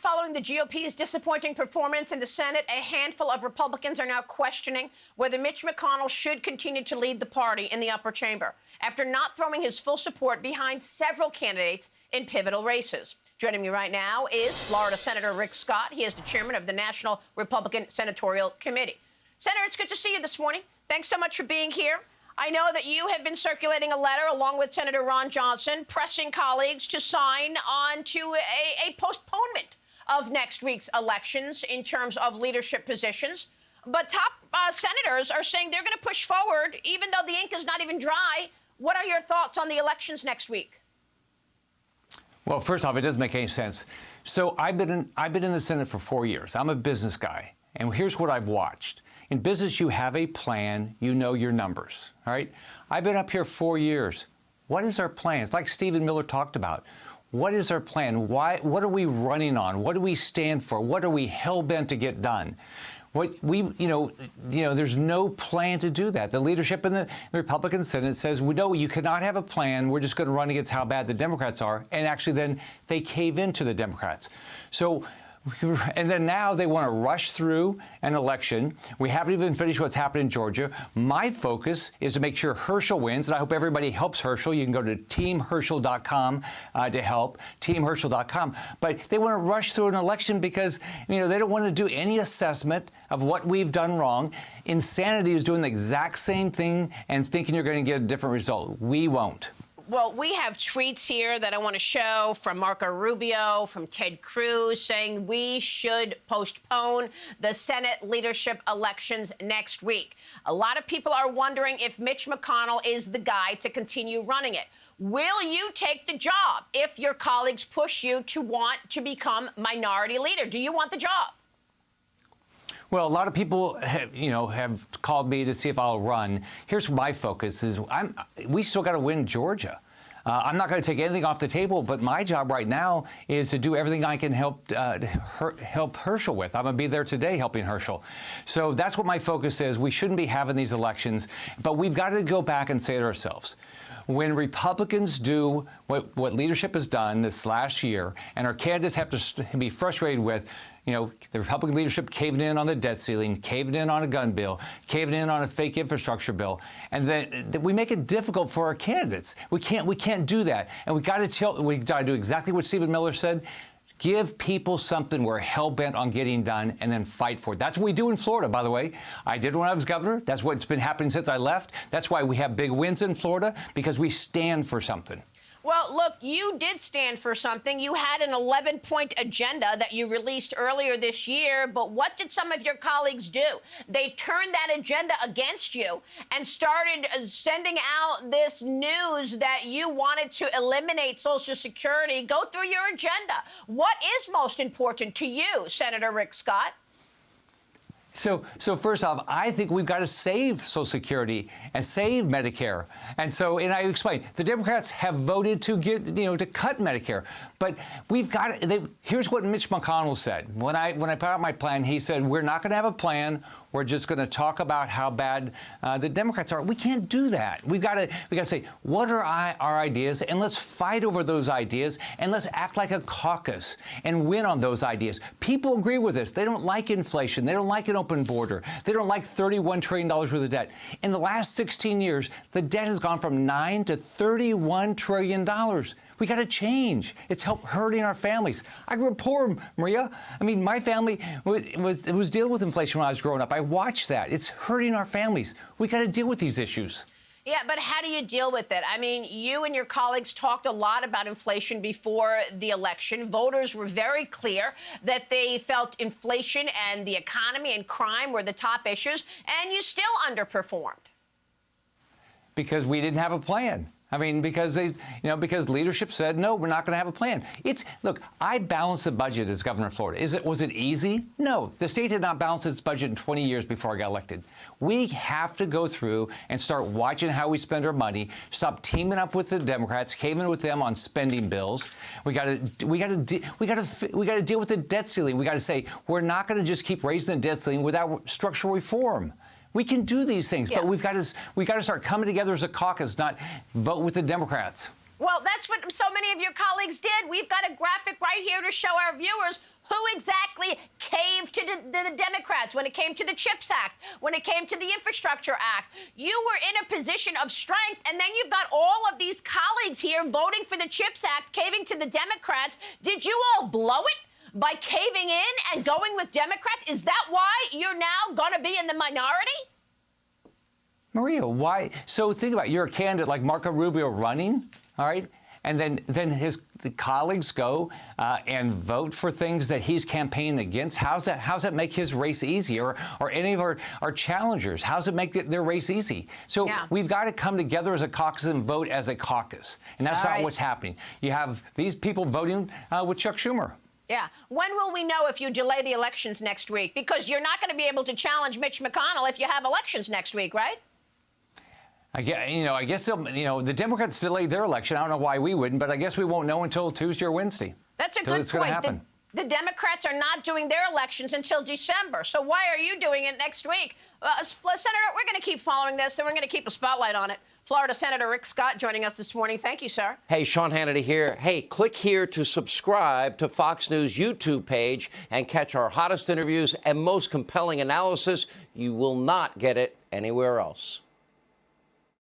following the GOP's disappointing performance in the Senate, a handful of Republicans are now questioning whether Mitch McConnell should continue to lead the party in the upper chamber after not throwing his full support behind several candidates in pivotal races. Joining me right now is Florida Senator Rick Scott. He is the chairman of the National Republican Senatorial Committee. Senator, it's good to see you this morning. Thanks so much for being here. I know that you have been circulating a letter along with Senator Ron Johnson pressing colleagues to sign on to a postponement of next week's elections in terms of leadership positions. But top senators are saying they're going to push forward, even though the ink is not even dry. What are your thoughts on the elections next week? Well, first off, it doesn't make any sense. So I've been in the Senate for 4 years. I'm a business guy. And here's what I've watched. In business, you have a plan, you know your numbers, all right? I've been up here 4 years. What is our plan? It's like Stephen Miller talked about. What is our plan? What are we running on? What do we stand for? What are we hell-bent to get done? There's no plan to do that. The leadership in the Republican Senate says, no, you cannot have a plan. We're just going to run against how bad the Democrats are. And actually then they cave into the Democrats. And then now they want to rush through an election. We haven't even finished what's happened in Georgia. My focus is to make sure Herschel wins, and I hope everybody helps Herschel. You can go to teamherschel.com to help, teamherschel.com. But they want to rush through an election because, they don't want to do any assessment of what we've done wrong. Insanity is doing the exact same thing and thinking you're going to get a different result. We won't. Well, we have tweets here that I want to show from Marco Rubio, from Ted Cruz, saying we should postpone the Senate leadership elections next week. A lot of people are wondering if Mitch McConnell is the guy to continue running it. Will you take the job if your colleagues push you to want to become minority leader? Do you want the job? Well, a lot of people have called me to see if I'll run. Here's my focus is we still got to win Georgia. I'm not going to take anything off the table, but my job right now is to do everything I can help Herschel with. I'm going to be there today helping Herschel. So that's what my focus is. We shouldn't be having these elections, but we've got to go back and say to ourselves, when Republicans do what leadership has done this last year, and our candidates have to be frustrated with, the Republican leadership caving in on the debt ceiling, caving in on a gun bill, caving in on a fake infrastructure bill, and then we make it difficult for our candidates. We can't do that, and we got to do exactly what Stephen Miller said. Give people something we're hell-bent on getting done and then fight for it. That's what we do in Florida, by the way. I did when I was governor. That's what's been happening since I left. That's why we have big wins in Florida, because we stand for something. Well, look, you did stand for something. You had an 11-point agenda that you released earlier this year. But what did some of your colleagues do? They turned that agenda against you and started sending out this news that you wanted to eliminate Social Security. Go through your agenda. What is most important to you, Senator Rick Scott? So first off, I think we've got to save Social Security and save Medicare. And I explained, the Democrats have voted to to cut Medicare. But we've got to, here's what Mitch McConnell said. When I put out my plan, he said, we're not going to have a plan. We're just going to talk about how bad the Democrats are. We can't do that. We got to say, what are our ideas? And let's fight over those ideas. And let's act like a caucus and win on those ideas. People agree with us. They don't like inflation. They don't like an open border. They don't like $31 trillion worth of debt. In the last 16 years, the debt has gone from $9 to $31 trillion. We got to change. It's hurting our families. I grew up poor, Maria. I mean, my family was dealing with inflation when I was growing up. I watched that. It's hurting our families. We got to deal with these issues. Yeah, but how do you deal with it? I mean, you and your colleagues talked a lot about inflation before the election. Voters were very clear that they felt inflation and the economy and crime were the top issues, and you still underperformed. Because we didn't have a plan. I mean, because because leadership said, no, we're not going to have a plan. Look, I balanced the budget as governor of Florida. Was it easy? No. The state had not balanced its budget in 20 years before I got elected. We have to go through and start watching how we spend our money, stop teaming up with the Democrats, caving with them on spending bills. We got to deal with the debt ceiling. We got to say, we're not going to just keep raising the debt ceiling without structural reform. We can do these things, but we've got to start coming together as a caucus, not vote with the Democrats. Well, that's what so many of your colleagues did. We've got a graphic right here to show our viewers Who exactly caved to the Democrats when it came to the CHIPS Act, when it came to the Infrastructure Act? You were in a position of strength, and then you've got all of these colleagues here voting for the CHIPS Act, caving to the Democrats. Did you all blow it by caving in and going with Democrats? Is that why you're now going to be in the minority? Maria, why? So think about it. You're a candidate like Marco Rubio running, all right? And then the colleagues go and vote for things that he's campaigning against. How's that make his race easy? Or any of our challengers? How's it make their race easy? So we've got to come together as a caucus and vote as a caucus. And that's not what's happening. You have these people voting with Chuck Schumer. Yeah. When will we know if you delay the elections next week? Because you're not going to be able to challenge Mitch McConnell if you have elections next week, right? I guess the Democrats delayed their election. I don't know why we wouldn't, but I guess we won't know until Tuesday or Wednesday. That's a good it's going to happen. The Democrats are not doing their elections until December. So why are you doing it next week? Senator, we're going to keep following this, and we're going to keep a spotlight on it. Florida Senator Rick Scott joining us this morning. Thank you, sir. Hey, Sean Hannity here. Hey, click here to subscribe to Fox News YouTube page and catch our hottest interviews and most compelling analysis. You will not get it anywhere else.